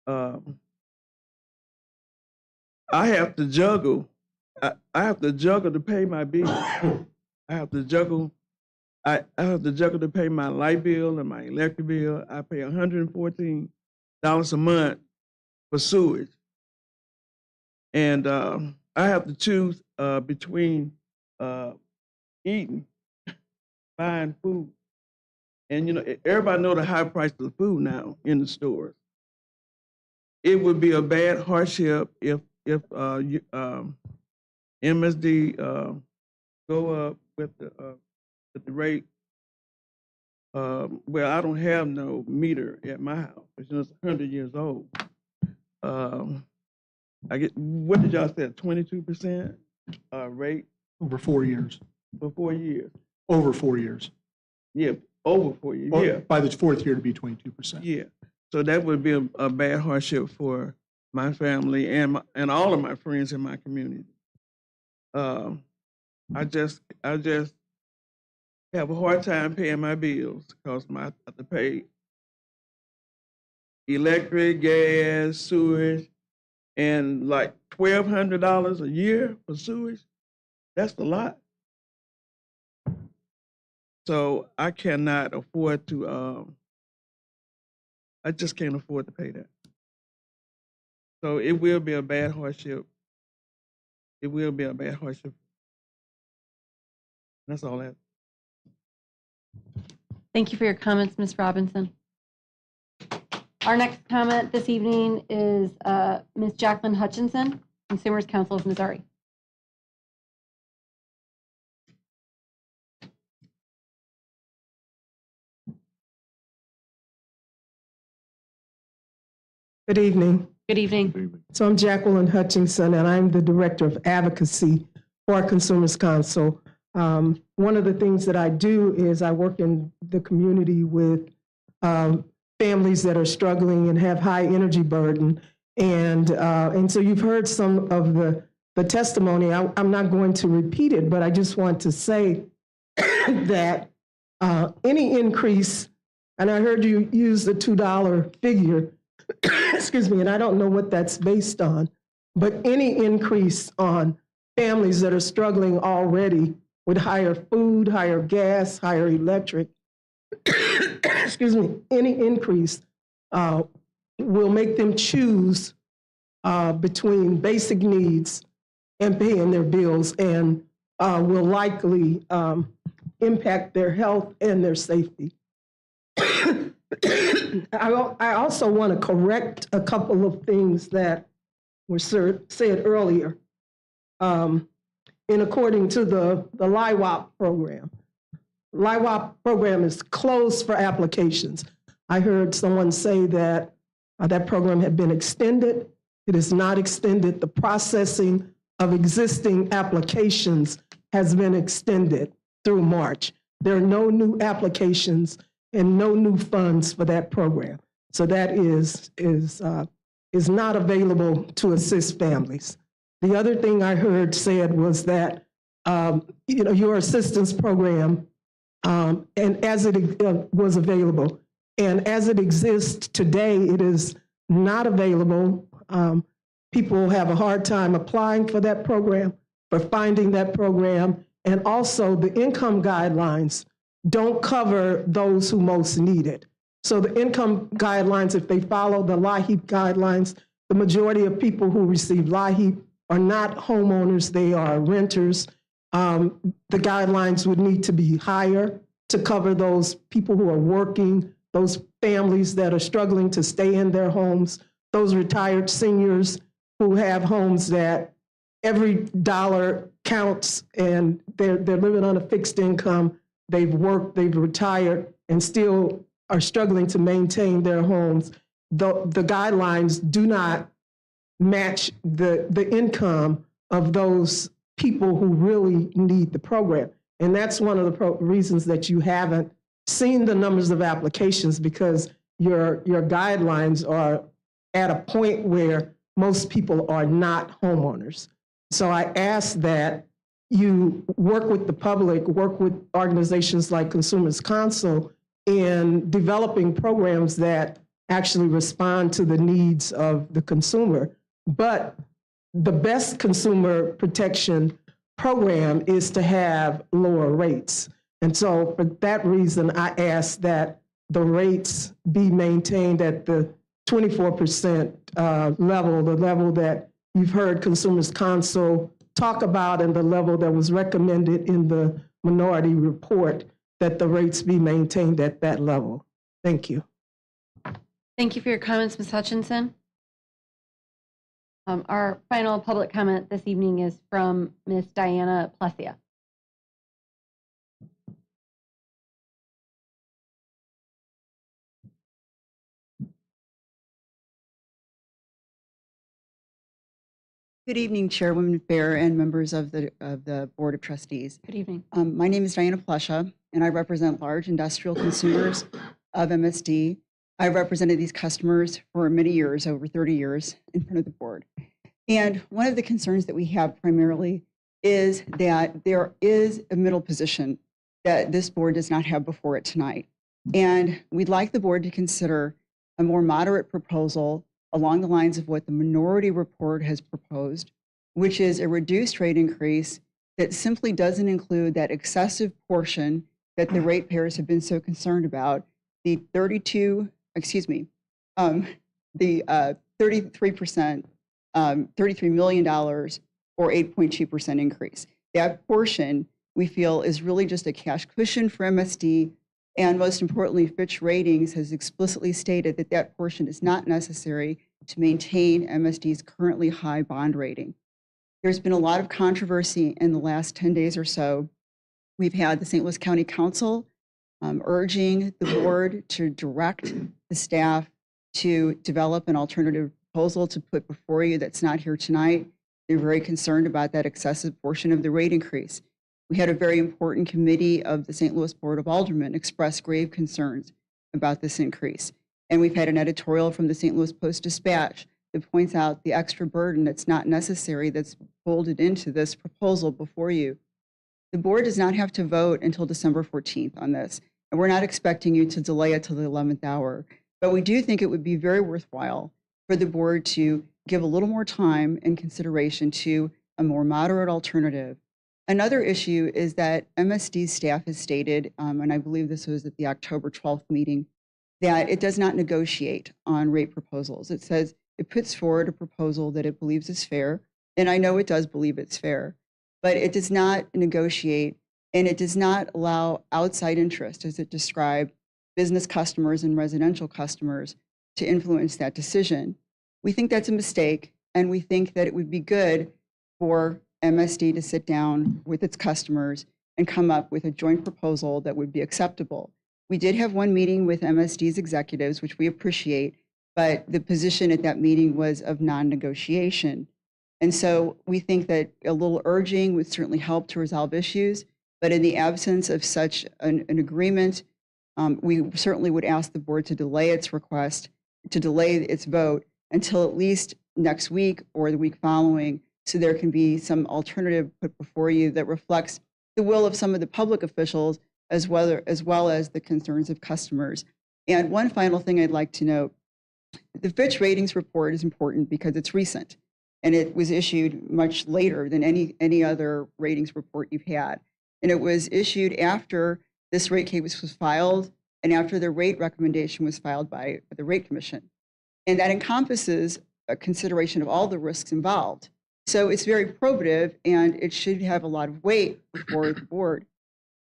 I have to juggle. I have to juggle to pay my bills. I have to juggle. I have to juggle to pay my light bill and my electric bill. I pay $114 a month for sewage, and I have to choose between eating, buying food, and everybody know the high price of food now in the stores. It would be a bad hardship if MSD go up with the rate. Well, I don't have no meter at my house. It's just 100 years old. I get, what did y'all say, 22% rate? Over 4 years. For 4 years. Over 4 years. Yeah, over 4 years. Or yeah. by the 4th year to be 22%. Yeah. So that would be a bad hardship for my family and all of my friends in my community. I just have a hard time paying my bills because I have to pay electric, gas, sewage, and like $1,200 a year for sewage. That's a lot. So I cannot afford to. I just can't afford to pay that. So it will be a bad hardship. It will be a bad hardship. That's all that. Thank you for your comments, Ms. Robinson. Our next comment this evening is Ms. Jacqueline Hutchinson, Consumers Council of Missouri. Good evening. Good evening. So I'm Jacqueline Hutchinson, and I'm the Director of Advocacy for Consumers Council. One of the things that I do is I work in the community with families that are struggling and have high energy burden. And so you've heard some of the testimony. I'm not going to repeat it, but I just want to say that any increase, and I heard you use the $2 figure, excuse me, and I don't know what that's based on, but any increase on families that are struggling already with higher food, higher gas, higher electric, excuse me, any increase will make them choose between basic needs and paying their bills, and will likely impact their health and their safety. I also want to correct a couple of things that were said earlier. According to the LIWOP program. LIWOP program is closed for applications. I heard someone say that that program had been extended. It is not extended. The processing of existing applications has been extended through March. There are no new applications and no new funds for that program. So that is not available to assist families. The other thing I heard said was that, your assistance program, and as it was available, and as it exists today, it is not available. People have a hard time applying for that program, for finding that program, and also the income guidelines don't cover those who most need it. So the income guidelines, if they follow the LIHEAP guidelines, the majority of people who receive LIHEAP are not homeowners, they are renters. The guidelines would need to be higher to cover those people who are working, those families that are struggling to stay in their homes, those retired seniors who have homes that every dollar counts and they're living on a fixed income. They've worked, they've retired, and still are struggling to maintain their homes. The guidelines do not match the income of those people who really need the program. And that's one of the reasons that you haven't seen the numbers of applications, because your guidelines are at a point where most people are not homeowners. So I ask that you work with the public, work with organizations like Consumers Council in developing programs that actually respond to the needs of the consumer. But the best consumer protection program is to have lower rates. And so for that reason, I ask that the rates be maintained at the 24% level, the level that you've heard Consumers Council talk about and the level that was recommended in the minority report, that the rates be maintained at that level. Thank you. Thank you for your comments, Ms. Hutchinson. Our final public comment this evening is from Ms. Diana Plesia. Good evening, Chairwoman Fair and members of the Board of Trustees. Good evening. My name is Diana Plesia, and I represent large industrial consumers of MSD. I've represented these customers for many years, over 30 years, in front of the board. And one of the concerns that we have primarily is that there is a middle position that this board does not have before it tonight. And we'd like the board to consider a more moderate proposal along the lines of what the minority report has proposed, which is a reduced rate increase that simply doesn't include that excessive portion that the ratepayers have been so concerned about, the 33%, $33 million or 8.2% increase. That portion we feel is really just a cash cushion for MSD. And most importantly, Fitch Ratings has explicitly stated that that portion is not necessary to maintain MSD's currently high bond rating. There's been a lot of controversy in the last 10 days or so. We've had the St. Louis County Council urging the board to direct the staff to develop an alternative proposal to put before you that's not here tonight. They're very concerned about that excessive portion of the rate increase. We had a very important committee of the St. Louis Board of Aldermen express grave concerns about this increase. And we've had an editorial from the St. Louis Post-Dispatch that points out the extra burden that's not necessary that's folded into this proposal before you. The board does not have to vote until December 14th on this, and we're not expecting you to delay it till the 11th hour. But we do think it would be very worthwhile for the board to give a little more time and consideration to a more moderate alternative. Another issue is that MSD's staff has stated, and I believe this was at the October 12th meeting, that it does not negotiate on rate proposals. It says it puts forward a proposal that it believes is fair, and I know it does believe it's fair, but it does not negotiate, and it does not allow outside interest, as it described, business customers and residential customers to influence that decision. We think that's a mistake, and we think that it would be good for MSD to sit down with its customers and come up with a joint proposal that would be acceptable. We did have one meeting with MSD's executives, which we appreciate, but the position at that meeting was of non-negotiation. And so we think that a little urging would certainly help to resolve issues, but in the absence of such an agreement, we certainly would ask the board to delay its request, to delay its vote until at least next week or the week following, so there can be some alternative put before you that reflects the will of some of the public officials as well as the concerns of customers. And one final thing I'd like to note, the Fitch Ratings report is important because it's recent, and it was issued much later than any other ratings report you've had. And it was issued after this rate case was filed and after the rate recommendation was filed by the Rate Commission. And that encompasses a consideration of all the risks involved. So it's very probative, and it should have a lot of weight before the board.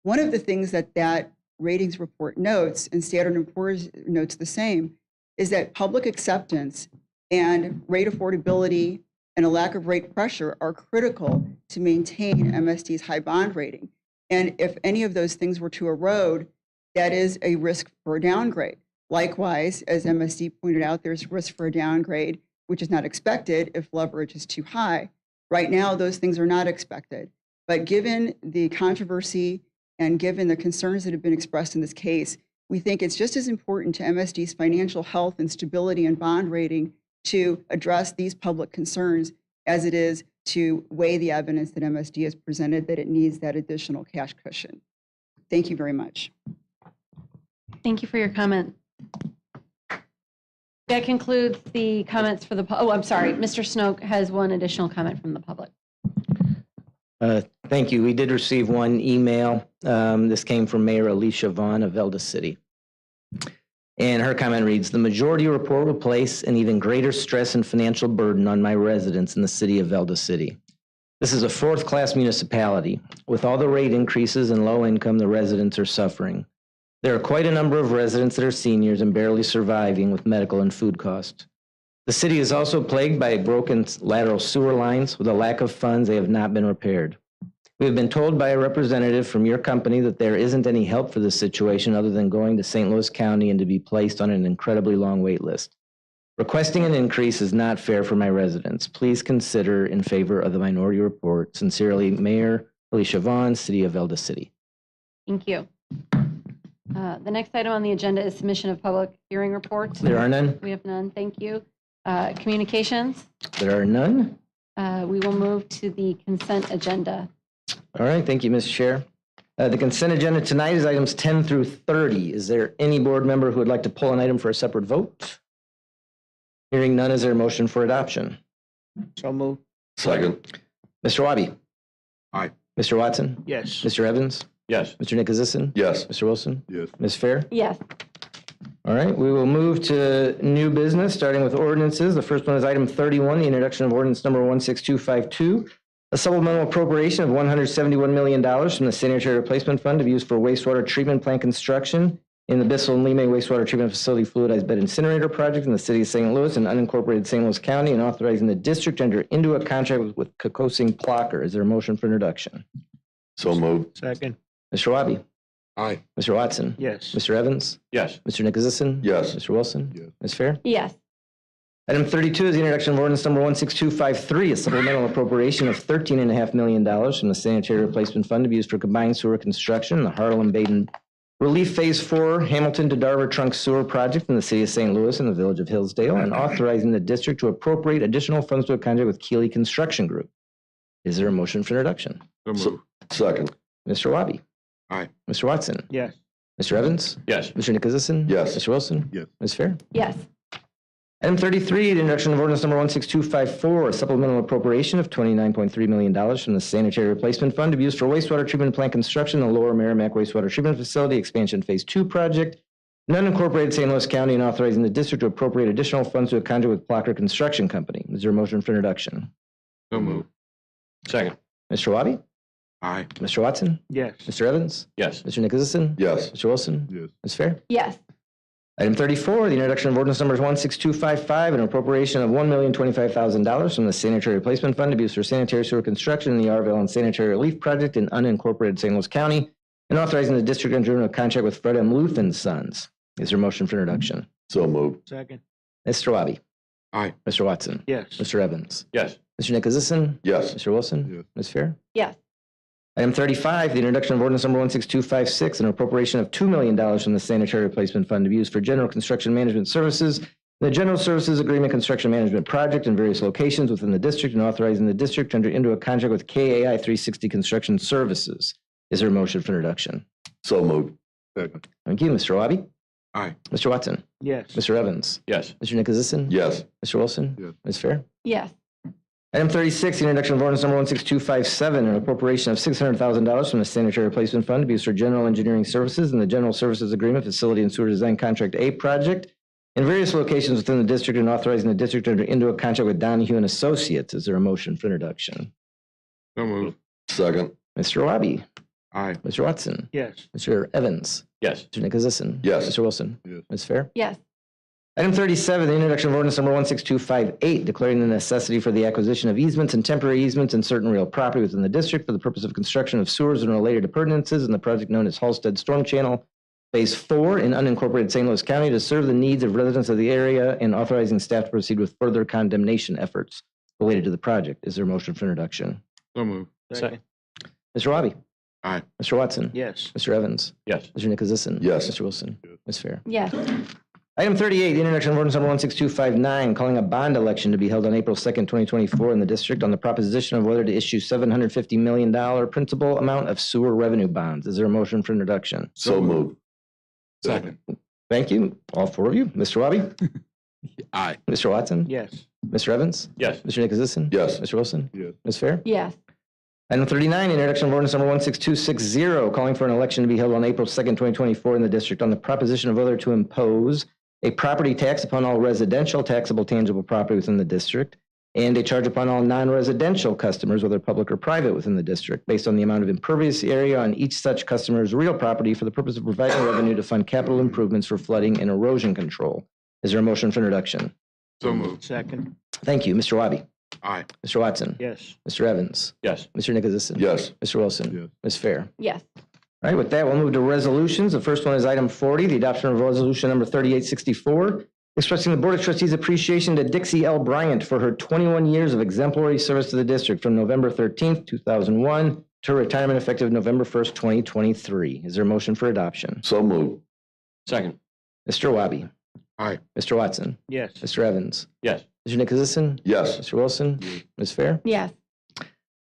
One of the things that that ratings report notes, and Standard & Poor's notes the same, is that public acceptance and rate affordability and a lack of rate pressure are critical to maintain MSD's high bond rating. And if any of those things were to erode, that is a risk for a downgrade. Likewise, as MSD pointed out, there's risk for a downgrade, which is not expected if leverage is too high. Right now, those things are not expected. But given the controversy and given the concerns that have been expressed in this case, we think it's just as important to MSD's financial health and stability and bond rating to address these public concerns as it is to weigh the evidence that MSD has presented that it needs that additional cash cushion. Thank you very much. Thank you for your comment. That concludes the comments for the, I'm sorry, Mr. Snoke has one additional comment from the public. Thank you. We did receive one email. This came from Mayor Alicia Vaughn of Elda City. And her comment reads, "The majority report will place an even greater stress and financial burden on my residents in the city of Elda City. This is a fourth-class municipality. With all the rate increases and low income, the residents are suffering. There are quite a number of residents that are seniors and barely surviving with medical and food costs. The city is also plagued by broken lateral sewer lines. With a lack of funds, they have not been repaired. We have been told by a representative from your company that there isn't any help for this situation other than going to St. Louis County and to be placed on an incredibly long wait list. Requesting an increase is not fair for my residents. Please consider in favor of the minority report. Sincerely, Mayor Alicia Vaughn, City of Elda City." Thank you. The next item on the agenda is submission of public hearing reports. There are none. We have none. Thank you. Communications. There are none. we will move to the consent agenda. All right, thank you, Ms. Chair. The consent agenda tonight is items 10 through 30. Is there any board member who would like to pull an item for a separate vote? Hearing none, is there a motion for adoption? So moved. Second. Mr. Wabi? Aye. Mr. Watson? Yes. Mr. Evans? Yes. Mr. Nicholasison? Yes. Mr. Wilson? Yes. Ms. Fair? Yes. All right, we will move to new business, starting with ordinances. The first one is item 31, the introduction of ordinance number 16252, a supplemental appropriation of $171 million from the Sanitary Replacement Fund to be used for wastewater treatment plant construction in the Bissell and Lime Wastewater Treatment Facility Fluidized Bed Incinerator Project in the city of St. Louis and unincorporated St. Louis County, and authorizing the district to enter into a contract with Kokosing Plocker. Is there a motion for introduction? So moved. Second. Mr. Wabi? Aye. Mr. Watson? Yes. Mr. Evans? Yes. Mr. Nicholasison? Yes. Mr. Wilson? Yes. Ms. Fair? Yes. Item 32 is the introduction of ordinance number 16253, a supplemental appropriation of $13.5 million from the Sanitary Replacement Fund to be used for combined sewer construction in the Harlem-Baden Relief Phase 4 Hamilton to Darver Trunk Sewer Project in the city of St. Louis and the village of Hillsdale, and authorizing the district to appropriate additional funds to a contract with Keeley Construction Group. Is there a motion for introduction? So moved. Second. Mr. Wabi? Aye. Mr. Watson? Yes. Mr. Evans? Yes. Mr. Nicholasison? Yes. Mr. Wilson? Yes. Ms. Fair? Yes. Item 33, the introduction of ordinance number 16254, a supplemental appropriation of $29.3 million from the Sanitary Replacement Fund to be used for wastewater treatment plant construction in the Lower Merrimack Wastewater Treatment Facility Expansion Phase 2 project in unincorporated St. Louis County, and authorizing the district to appropriate additional funds to a contract with Plocker Construction Company. Is there a motion for introduction? So moved. Second. Mr. Wabi? Aye. Mr. Watson? Yes. Mr. Evans? Yes. Mr. Nicholasison? Yes. Mr. Wilson? Yes. Ms. Fair? Yes. Item 34, the introduction of ordinance number 16255, an appropriation of $1,025,000 from the Sanitary Replacement Fund to be used for sanitary sewer construction in the Arville and Sanitary Relief Project in unincorporated St. Louis County, and authorizing the district to enter into a contract with Fred M. Luth and Sons. Is there a motion for introduction? So moved. Second. Mr. Wabi? Aye. Mr. Watson? Yes. Mr. Evans? Yes. Mr. Nicholasison? Yes. Mr. Wilson? Yes. Ms. Fair? Yes. Item 35, the introduction of ordinance number 16256, an appropriation of $2 million from the Sanitary Replacement Fund to be used for general construction management services, the General Services Agreement Construction Management Project in various locations within the district, and authorizing the district to enter into a contract with KAI 360 Construction Services. Is there a motion for introduction? So moved. Second. Thank you. Mr. Wabi? Aye. Mr. Watson? Yes. Mr. Evans? Yes. Mr. Nicholasison? Yes. Mr. Wilson? Yes. Ms. Fair? Yes. Item 36, the introduction of ordinance number 16257, an appropriation of $600,000 from the Sanitary Replacement Fund to be used for general engineering services and the General Services Agreement Facility and Sewer Design Contract A project in various locations within the district, and authorizing the district to enter into a contract with Donahue and Associates. Is there a motion for introduction? So moved. Second. Mr. Wabi? Aye. Mr. Watson? Yes. Mr. Evans? Yes. Mr. Nicholasison? Yes. Mr. Wilson? Yes. Ms. Fair? Yes. Item 37, the introduction of ordinance number 16258, declaring the necessity for the acquisition of easements and temporary easements and certain real property within the district for the purpose of construction of sewers and related appurtenances in the project known as Halsted Storm Channel Phase 4 in unincorporated St. Louis County to serve the needs of residents of the area, and authorizing staff to proceed with further condemnation efforts related to the project. Is there a motion for introduction? So moved. Second. Mr. Wabi? Aye. Mr. Watson? Yes. Mr. Evans? Yes. Mr. Nicholasison? Yes. Mr. Wilson? Yes. Ms. Fair? Yes. Item 38, the introduction of ordinance number 16259, calling a bond election to be held on April 2nd, 2024 in the district on the proposition of whether to issue $750 million principal amount of sewer revenue bonds. Is there a motion for introduction? So moved. Second. Thank you, all four of you. Mr. Wabi? Aye. Mr. Watson? Yes. Mr. Evans? Yes. Mr. Nicholasison? Yes. Mr. Wilson? Yes. Ms. Fair? Yes. Item 39, introduction of ordinance number 16260, calling for an election to be held on April 2nd, 2024 in the district on the proposition of whether to impose a property tax upon all residential taxable tangible property within the district, and a charge upon all non-residential customers, whether public or private, within the district, based on the amount of impervious area on each such customer's real property for the purpose of providing revenue to fund capital improvements for flooding and erosion control. Is there a motion for introduction? So moved. Second. Thank you. Mr. Wabi? Aye. Mr. Watson? Yes. Mr. Evans? Yes. Mr. Nicholasison? Yes. Mr. Wilson? Yes. Ms. Fair? Yes. All right, with that, we'll move to resolutions. The first one is item 40, the adoption of resolution number 3864, expressing the Board of Trustees' appreciation to Dixie L. Bryant for her 21 years of exemplary service to the district from November 13th, 2001 to her retirement effective November 1st, 2023. Is there a motion for adoption? So moved. Second. Mr. Wabi? Aye. Mr. Watson? Yes. Mr. Evans? Yes. Mr. Nicholasison? Yes. Mr. Wilson? Ms. Fair? Yes.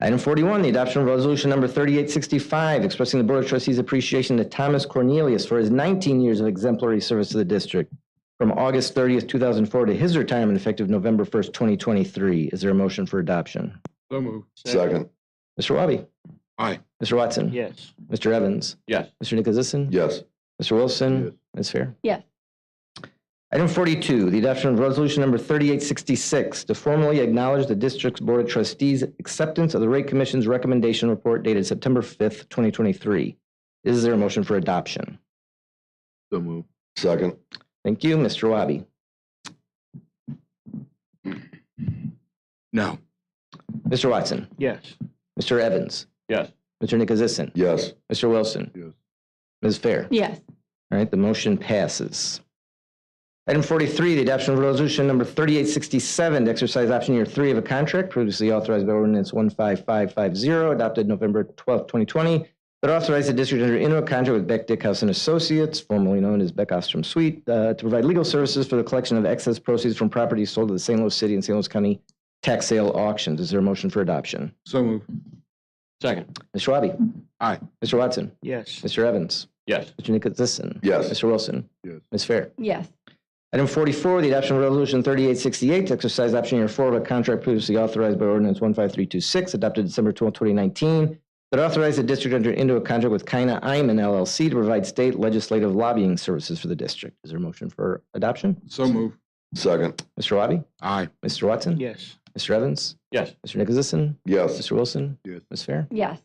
Item 41, the adoption of resolution number 3865, expressing the Board of Trustees' appreciation to Thomas Cornelius for his 19 years of exemplary service to the district from August 30th, 2004 to his retirement effective November 1st, 2023. Is there a motion for adoption? So moved. Second. Mr. Wabi? Aye. Mr. Watson? Yes. Mr. Evans? Yes. Mr. Nicholasison? Yes. Mr. Wilson? Yes. Ms. Fair? Yes. Item 42, the adoption of resolution number 3866 to formally acknowledge the district's Board of Trustees' acceptance of the Rate Commission's recommendation report dated September 5th, 2023. Is there a motion for adoption? So moved. Second. Thank you. Mr. Wabi? No. Mr. Watson? Yes. Mr. Evans? Yes. Mr. Nicholasison? Yes. Mr. Wilson? Yes. Ms. Fair? Yes. All right, the motion passes. Item 43, the adoption of resolution number 3867 to exercise option year 3 of a contract previously authorized by ordinance 15550, adopted November 12th, 2020, that authorized the district to enter into a contract with Beck Dickhouse and Associates, formerly known as Beck Ostrom Suite, to provide legal services for the collection of excess proceeds from properties sold to the St. Louis City and St. Louis County tax sale auctions. Is there a motion for adoption? So moved. Second. Mr. Wabi? Aye. Mr. Watson? Yes. Mr. Evans? Yes. Mr. Nicholasison? Yes. Mr. Wilson? Yes. Ms. Fair? Yes. Item 44, the adoption of resolution 3868 to exercise option year 4 of a contract previously authorized by ordinance 15326, adopted December 12, 2019, that authorized the district to enter into a contract with Kina Iman LLC to provide state legislative lobbying services for the district. Is there a motion for adoption? So moved. Second. Mr. Wabi? Aye. Mr. Watson? Yes. Mr. Evans? Yes. Mr. Nicholasison? Yes. Mr. Wilson? Yes. Ms. Fair? Yes.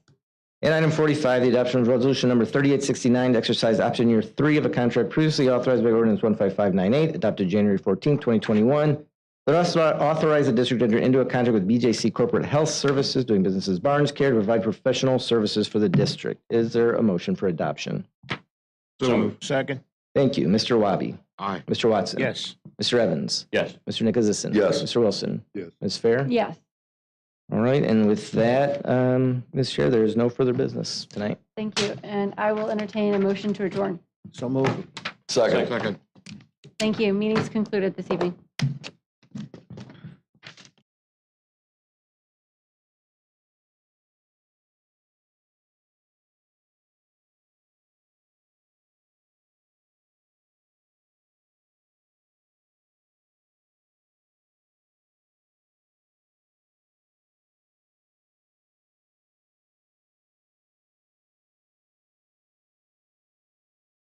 And item 45, the adoption of resolution number 3869 to exercise option year 3 of a contract previously authorized by ordinance 15598, adopted January 14, 2021, that also authorized the district to enter into a contract with BJC Corporate Health Services, doing business as Barnes Care, to provide professional services for the district. Is there a motion for adoption? So moved. Second. Thank you. Mr. Wabi? Aye. Mr. Watson? Yes. Mr. Evans? Yes. Mr. Nicholasison? Yes. Mr. Wilson? Yes. Ms. Fair? Yes. All right, and with that, Ms. Chair, there is no further business tonight. Thank you. And I will entertain a motion to adjourn. So moved. Second. Second. Thank you. Meeting's concluded this evening.